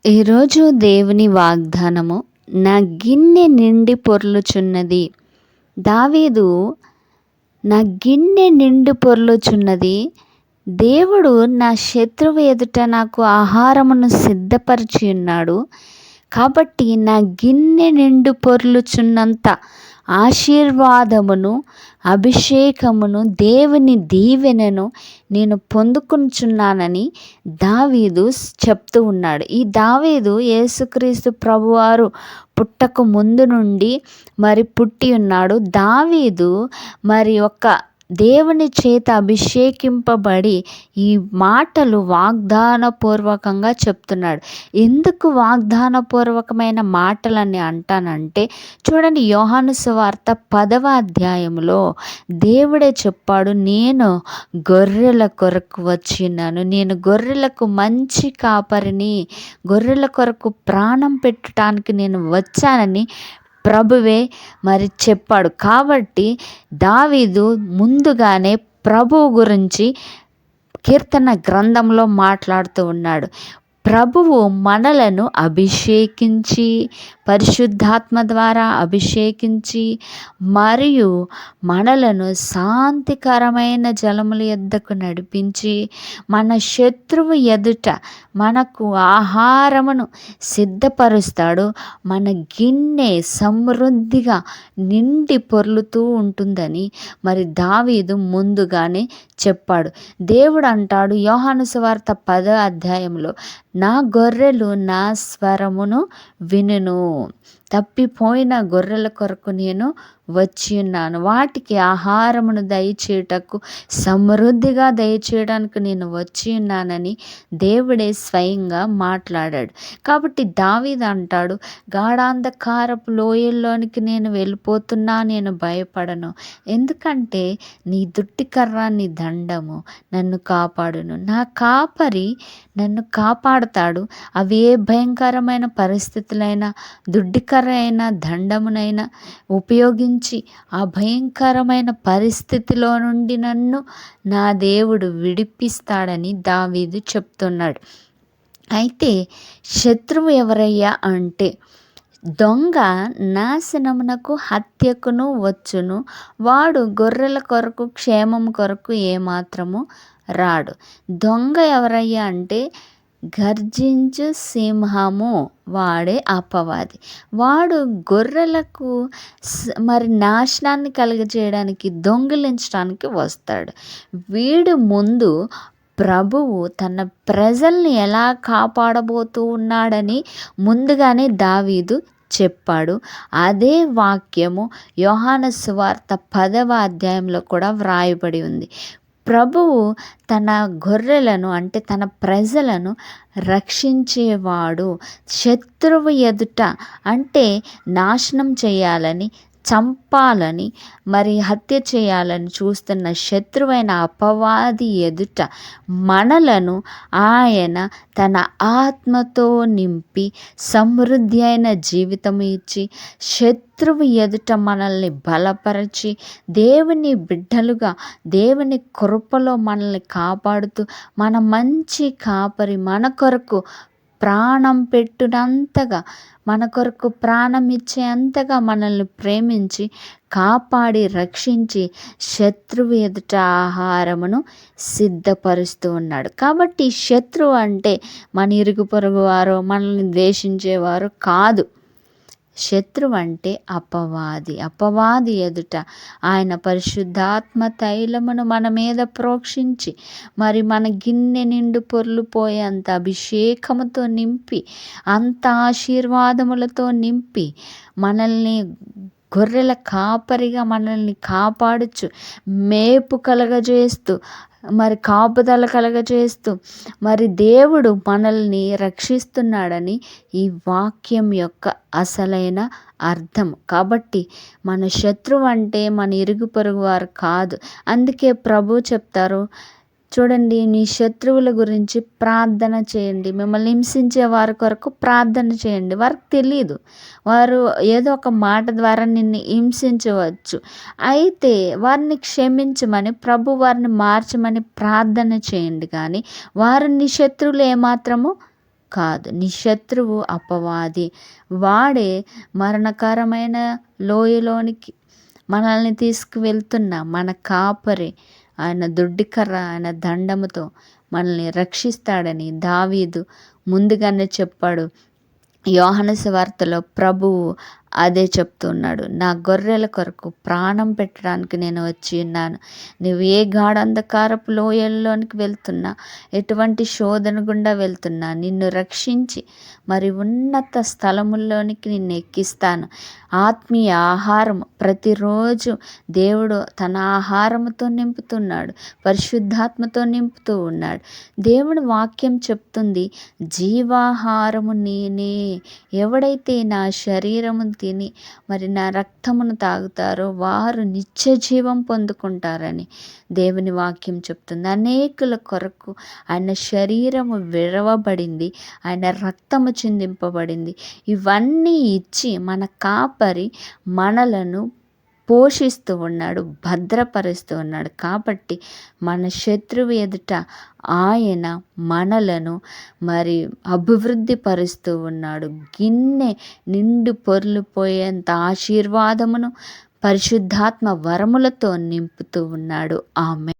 ఈరోజు దేవుని వాగ్దానము, నా గిన్నె నిండి పొర్లుచున్నది. దావీదు నా గిన్నె నిండి పొర్లుచున్నది. దేవుడు నా శత్రువు ఎదుట నాకు ఆహారమును సిద్ధపరిచి ఉన్నాడు. కాబట్టి నా గిన్నె నిండు పొర్లుచున్నంత ఆశీర్వాదమును, అభిషేకమును, దేవుని దీవెనను నేను పొందుకుంటున్నానని దావీదు చెప్తూ ఉన్నాడు. ఈ దావీదు యేసుక్రీస్తు ప్రభువారు పుట్టక ముందు నుండి పుట్టి ఉన్నాడు. దావీదు దేవుని చేత అభిషేకింపబడి ఈ మాటలు వాగ్దానపూర్వకంగా చెప్తున్నాడు. ఎందుకు వాగ్దానపూర్వకమైన మాటలని అంటానంటే, చూడండి, యోహాను సువార్త 10వ అధ్యాయంలో దేవుడే చెప్పాడు, నేను గొర్రెల కొరకు వచ్చినాను, నేను గొర్రెలకు మంచి కాపరిని, గొర్రెల కొరకు ప్రాణం పెట్టడానికి నేను వచ్చానని ప్రభువే చెప్పాడు. కాబట్టి దావీదు ముందుగానే ప్రభువు గురించి కీర్తన గ్రంథంలో మాట్లాడుతూ ఉన్నాడు. ప్రభువు మనలను అభిషేకించి, పరిశుద్ధాత్మ ద్వారా అభిషేకించి, మరియు మనలను శాంతికరమైన జలముల యొద్దకు నడిపించి, మన శత్రువు ఎదుట మనకు ఆహారమును సిద్ధపరుస్తాడు. మన గిన్నె సమృద్ధిగా నిండి పొర్లుతూ ఉంటుందని దావీదు ముందుగానే చెప్పాడు. దేవుడు అంటాడు యోహాను సువార్త 10వ అధ్యాయంలో, నా గొర్రెలు నా స్వరమును వినును, తప్పిపోయిన గొర్రెల కొరకు నేను వచ్చి ఉన్నాను, వాటికి ఆహారమును దయచేయుటకు, సమృద్ధిగా దయచేయడానికి నేను వచ్చి ఉన్నానని దేవుడే స్వయంగా మాట్లాడాడు. కాబట్టి దావీదు అంటాడు, గాఢాంధకారపు లోయల్లోనికి నేను వెళ్ళిపోతున్నా, నేను భయపడను, ఎందుకంటే నీ దుట్టికర్ర, నీ దండము నన్ను కాపాడును. నా కాపరి నన్ను కాపాడుతాడు. అవి ఏ భయంకరమైన పరిస్థితులైనా, దుడ్డికర్ర అయినా, దండమునైనా ఉపయోగించి ఆ భయంకరమైన పరిస్థితిలో నుండి నన్ను నా దేవుడు విడిపిస్తాడని దావీదు చెప్తున్నాడు. అయితే శత్రువు ఎవరయ్యా అంటే, దొంగ నాశనమునకు, హత్యకును వచ్చును, వాడు గొర్రెల కొరకు, క్షేమం కొరకు ఏమాత్రము రాడు. దొంగ ఎవరయ్యా అంటే, గర్జించు సింహము, వాడే అపవాది. వాడు గొర్రెలకు నాశనాన్ని కలుగజేయడానికి, దొంగిలించడానికి వస్తాడు. వీడు ముందు ప్రభువు తన ప్రజల్ని ఎలా కాపాడబోతూ ఉన్నాడని ముందుగానే దావీదు చెప్పాడు. అదే వాక్యము యోహాను సువార్త 10వ అధ్యాయంలో కూడా వ్రాయబడి ఉంది. ప్రభువు తన గొర్రెలను, అంటే తన ప్రజలను రక్షించేవాడు. శత్రువు ఎదుట, అంటే నాశనం చేయాలని, చంపాలని, హత్య చేయాలని చూస్తున్న శత్రువైన అపవాది ఎదుట మనలను ఆయన తన ఆత్మతో నింపి, సమృద్ధి అయిన జీవితం ఇచ్చి, శత్రువు ఎదుట మనల్ని బలపరిచి, దేవుని బిడ్డలుగా దేవుని కృపలో మనల్ని కాపాడుతూ, మన మంచి కాపరి మన కొరకు ప్రాణం పెట్టునంతగా, మన కొరకు ప్రాణం ఇచ్చేంతగా మనల్ని ప్రేమించి, కాపాడి, రక్షించి, శత్రువు ఎదుట ఆహారమును సిద్ధపరుస్తూ ఉన్నాడు. కాబట్టి శత్రువు అంటే మన ఇరుగు పొరుగు వారు, మనల్ని ద్వేషించేవారు కాదు. శత్రువు అంటే అపవాది. అపవాది ఎదుట ఆయన పరిశుద్ధాత్మ తైలమును మన మీద ప్రోక్షించి, మన గిన్నె నిండు పొర్లుపోయేంత అభిషేకముతో నింపి, అంత ఆశీర్వాదములతో నింపి, మనల్ని గొర్రెల కాపరిగా మనల్ని కాపాడుచు, మేపు కలగజేస్తూ, కాపుదల కలగజేస్తూ, దేవుడు మనల్ని రక్షిస్తున్నాడని ఈ వాక్యం యొక్క అసలైన అర్థం. కాబట్టి మన శత్రువు అంటే మన ఇరుగు పొరుగు వారు కాదు. అందుకే ప్రభు చెప్తారు, చూడండి, నీ శత్రువుల గురించి ప్రార్థన చేయండి, మిమ్మల్ని హింసించే వారి కొరకు ప్రార్థన చేయండి. వారికి తెలియదు, వారు ఏదో ఒక మాట ద్వారా నిన్ను హింసించవచ్చు, అయితే వారిని క్షమించమని, ప్రభు వారిని మార్చమని ప్రార్థన చేయండి. కానీ వారు నీ శత్రువులు ఏమాత్రము కాదు. నీ శత్రువు అపవాది. వాడే మరణకరమైన లోయలోనికి మనల్ని తీసుకువెళ్తున్న మన కాపరి. ఆయన దుడ్డికర్ర, ఆయన దండముతో మనల్ని రక్షిస్తాడని దావీదు ముందుగానే చెప్పాడు. యోహాను సువార్తలో ప్రభువు అదే చెప్తున్నాడు. నా గొర్రెల కొరకు ప్రాణం పెట్టడానికి నేను వచ్చి ఉన్నాను. నువ్వు ఏ గాఢంధకారపు లోయల్లోనికి వెళ్తున్నా, ఎటువంటి శోధన గుండా వెళ్తున్నా, నిన్ను రక్షించి మరి ఉన్నత స్థలముల్లోనికి నిన్ను ఎక్కిస్తాను. ఆత్మీయ ఆహారం ప్రతిరోజు దేవుడు తన ఆహారముతో నింపుతున్నాడు, పరిశుద్ధాత్మతో నింపుతూ ఉన్నాడు. దేవుని వాక్యం చెప్తుంది, జీవాహారము నేనే. ఎవడైతే నా శరీరము తిని మరి నా రక్తమును తాగుతారో వారు నిత్య జీవం పొందుకుంటారని దేవుని వాక్యం చెప్తుంది. అనేకుల కొరకు ఆయన శరీరము విరవబడింది, ఆయన రక్తము చిందింపబడింది. ఇవన్నీ ఇచ్చి మన కాపరి మనలను పోషిస్తూ ఉన్నాడు, భద్రపరుస్తూ ఉన్నాడు. కాబట్టి మన శత్రువు ఎదుట ఆయన మనలను మరి అభివృద్ధి పరుస్తూ ఉన్నాడు. గిన్నె నిండు పొర్లిపోయేంత ఆశీర్వాదమును పరిశుద్ధాత్మ వరములతో నింపుతూ ఉన్నాడు. ఆమేన్.